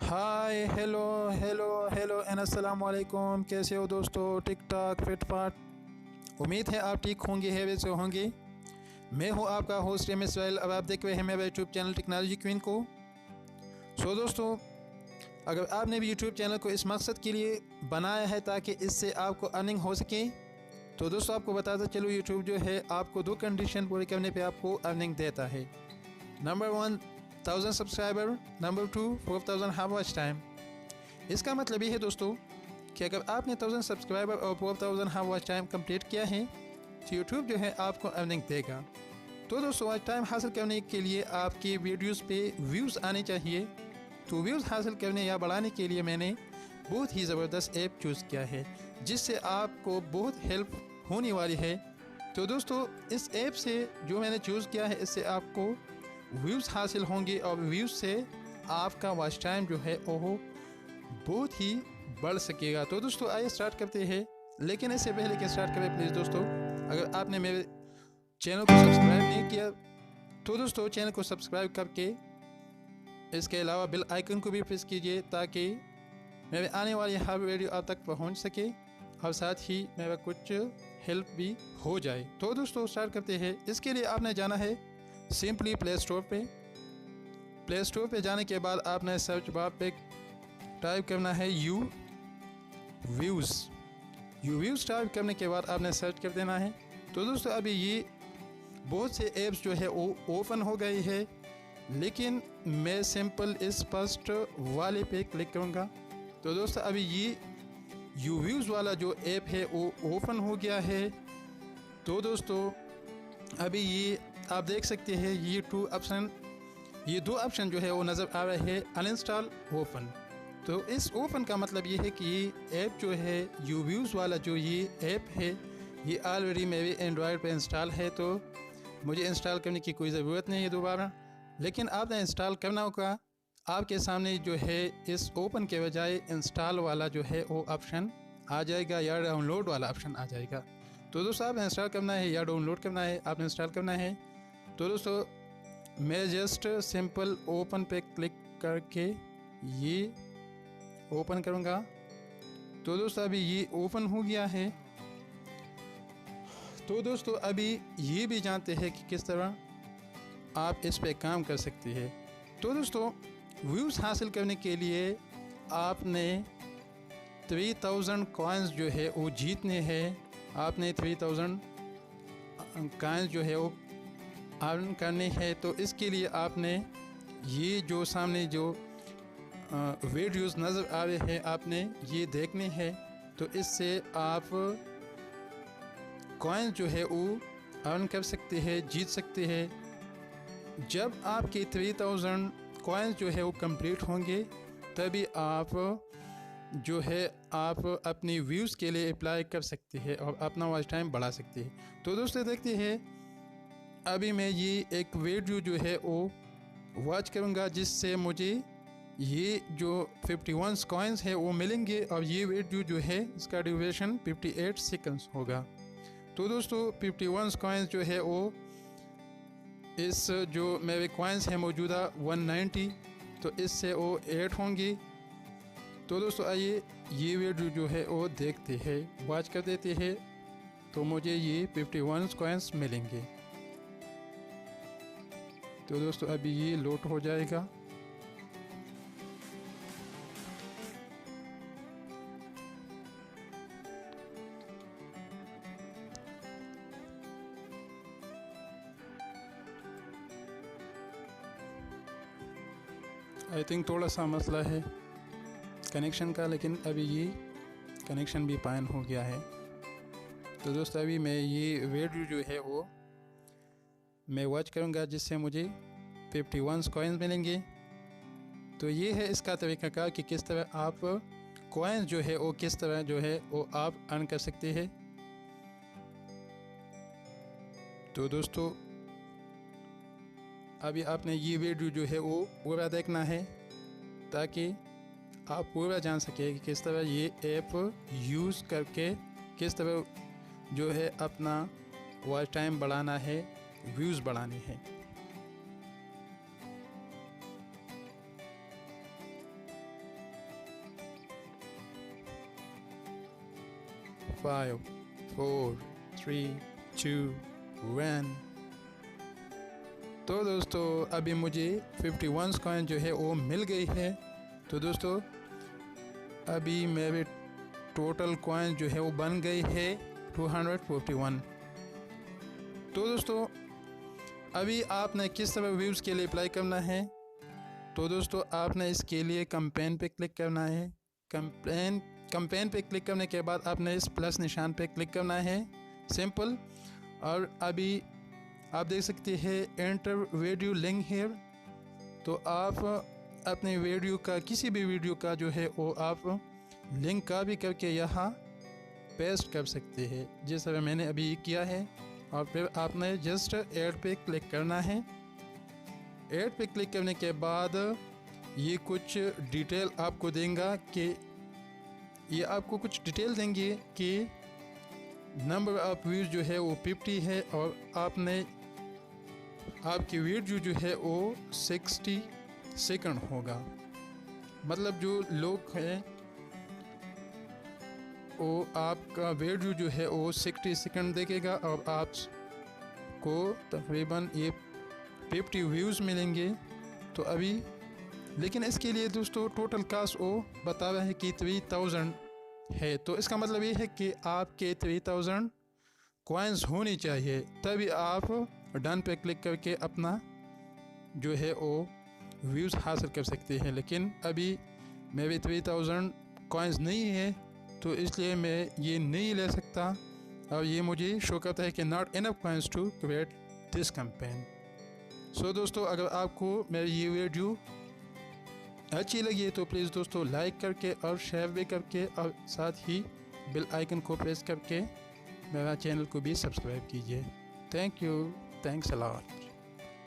Hi hello hello hello and अस्सलाम वालेकुम। कैसे हो दोस्तों? टिक टाक फिट फाट। उम्मीद है आप ठीक होंगे, है वैसे होंगे। मैं हूं आपका होस्ट एम इसराइल। अब आप देख रहे हैं मेरा यूट्यूब चैनल टेक्नोलॉजी क्वीन को। दोस्तों, अगर आपने भी यूट्यूब चैनल को इस मकसद के लिए बनाया है ताकि इससे आपको अर्निंग हो सके, तो दोस्तों आपको बताता चलो, यूट्यूब जो है आपको दो कंडीशन पूरी करने पे आपको अर्निंग देता है। Number 1, 1000 subscriber. Number 2, 4000 half watch time. इसका मतलब ये है दोस्तों कि अगर आपने 1000 सब्सक्राइबर और 4000 हाफ वॉच टाइम कंप्लीट किया है तो यूट्यूब जो है आपको अर्निंग देगा। तो दोस्तों, वॉच टाइम हासिल करने के लिए आपके वीडियोस पे व्यूज़ आने चाहिए। तो व्यूज़ हासिल करने या बढ़ाने के लिए मैंने बहुत ही ज़बरदस्त ऐप चूज़ किया है जिससे आपको बहुत हेल्प होने वाली है। तो दोस्तों, इस ऐप से जो मैंने चूज़ किया है इससे आपको व्यूज़ हासिल होंगे और व्यूज़ से आपका वॉच टाइम जो है वो बहुत ही बढ़ सकेगा। तो दोस्तों आइए स्टार्ट करते हैं। लेकिन इससे पहले कि स्टार्ट करें, प्लीज़ दोस्तों, अगर आपने मेरे चैनल को सब्सक्राइब नहीं किया तो दोस्तों चैनल को सब्सक्राइब करके इसके अलावा बेल आइकन को भी प्रेस कीजिए ताकि मेरे आने वाली हर वीडियो आप तक पहुंच सके और साथ ही मेरा कुछ हेल्प भी हो जाए। तो दोस्तों स्टार्ट करते हैं। इसके लिए आपने जाना है सिंपली प्ले स्टोर पे। प्ले स्टोर पे जाने के बाद आपने सर्च बार पे टाइप करना है यू व्यूज़ टाइप करने के बाद आपने सर्च कर देना है। तो दोस्तों अभी ये बहुत से ऐप्स जो है वो ओपन हो गई है, लेकिन मैं सिंपल इस फर्स्ट वाले पे क्लिक करूँगा। तो दोस्तों अभी ये व्यूज़ वाला जो ऐप है वो ओपन हो गया है। तो दोस्तों अभी ये आप देख सकते हैं ये दो ऑप्शन जो है वो नज़र आ रहे हैं, अनइंस्टॉल, ओपन। तो इस ओपन का मतलब ये है कि ये ऐप जो है व्यूज़ वाला जो ये ऐप है ये ऑलरेडी मेरे एंड्रॉयड पे इंस्टॉल है, तो मुझे इंस्टॉल करने की कोई ज़रूरत नहीं है दोबारा। लेकिन आपने इंस्टॉल करना होगा, आपके सामने जो है इस ओपन के बजाय इंस्टॉल वाला जो है वो ऑप्शन आ जाएगा या डाउनलोड वाला ऑप्शन आ जाएगा। तो दोस्तों आप इंस्टॉल करना है या डाउनलोड करना है, आपने इंस्टॉल करना है। तो दोस्तों मैं जस्ट सिंपल ओपन पे क्लिक करके ये ओपन करूँगा। तो दोस्तों अभी ये ओपन हो गया है। तो दोस्तों अभी ये भी जानते हैं कि किस तरह आप इस पे काम कर सकते हैं। तो दोस्तों व्यूज़ हासिल करने के लिए आपने 3000 कॉइन्स जो है वो जीतने हैं। आपने 3000 कॉइन्स जो है वो अर्न करने हैं। तो इसके लिए आपने ये जो सामने जो वीडियोस नज़र आ रहे हैं आपने ये देखने हैं। तो इससे आप कॉइन जो है वो अर्न कर सकते हैं, जीत सकते हैं। जब आपके 3000 कॉइन्स जो है वो कंप्लीट होंगे तभी आप जो है आप अपनी व्यूज़ के लिए अप्लाई कर सकते हैं और अपना वॉच टाइम बढ़ा सकते हैं। तो दोस्तों देखते हैं, अभी मैं ये एक वीडियो जो है वो वॉच करूँगा जिससे मुझे ये जो 51 कॉइन्स है वो मिलेंगे और ये वीडियो जो है इसका ड्यूरेशन 58 सेकंड्स होगा। तो दोस्तों 51 कॉइन्स जो है वो इस जो मेरे कॉइन्स हैं मौजूदा 190, तो इससे वो ऐड होंगे। तो दोस्तों आइए ये वीडियो जो है वो देखते हैं, वॉच कर देते हैं, तो मुझे ये 51 कॉइन्स मिलेंगे। तो दोस्तों अभी ये लोड हो जाएगा। आई थिंक थोड़ा सा मसला है कनेक्शन का, लेकिन अभी ये कनेक्शन भी पाइन हो गया है। तो दोस्तों अभी मैं ये वीडियो जो है वो मैं वॉच करूँगा जिससे मुझे 51 कॉइन्स मिलेंगे। तो ये है इसका तरीक़ाकार कि किस तरह आप कॉइन्स जो है वो किस तरह जो है वो आप अर्न कर सकते हैं। तो दोस्तों अभी आपने ये वीडियो जो है वो पूरा देखना है ताकि आप पूरा जान सके कि किस तरह ये ऐप यूज़ करके किस तरह जो है अपना वॉच टाइम बढ़ाना है, व्यूज़ बढ़ाने हैं। 5 4 3 2 1। तो दोस्तों अभी मुझे 51 कॉइन जो है वो मिल गई है। तो दोस्तों अभी मेरे टोटल कॉइन जो है वो बन गई है 241। तो दोस्तों अभी आपने किस तरह व्यूज़ के लिए अप्लाई करना है। तो दोस्तों आपने इसके लिए कैंपेन पे क्लिक करना है। कैंपेन पे क्लिक करने के बाद आपने इस प्लस निशान पे क्लिक करना है, सिंपल। और अभी आप देख सकते हैं एंटर वीडियो लिंक हेयर। तो आप अपने वीडियो का किसी भी वीडियो का जो है वो आप लिंक का भी करके यहाँ पेस्ट कर सकते हैं, जिस तरह मैंने अभी किया है। और फिर आपने जस्ट ऐड पे क्लिक करना है। ऐड पे क्लिक करने के बाद ये कुछ डिटेल आपको देगा कि ये आपको कुछ डिटेल देंगे कि नंबर ऑफ व्यूज़ जो है वो 50 है और आपने आपकी वीडियो जो है वो 60 सेकंड होगा। मतलब जो लोग हैं वो आपका वीडियो जो है वो 60 सेकंड देखेगा और आपको तकरीबन ये 50 व्यूज़ मिलेंगे। तो अभी लेकिन इसके लिए दोस्तों टोटल कास्ट वो बता रहा है कि 3000 है। तो इसका मतलब ये है कि आपके 3000 कॉइन्स होनी चाहिए, तभी आप डन पे क्लिक करके अपना जो है वो व्यूज़ हासिल कर सकते हैं। लेकिन अभी मेरे 3000 कॉइन्स नहीं है, तो इसलिए मैं ये नहीं ले सकता। और ये मुझे शो करता है कि not enough coins to create this campaign. So दोस्तों अगर आपको मेरी ये वीडियो अच्छी लगी है तो प्लीज़ दोस्तों लाइक करके और शेयर भी करके और साथ ही बेल आइकन को प्रेस करके मेरा चैनल को भी सब्सक्राइब कीजिए। Thank you, thanks a lot.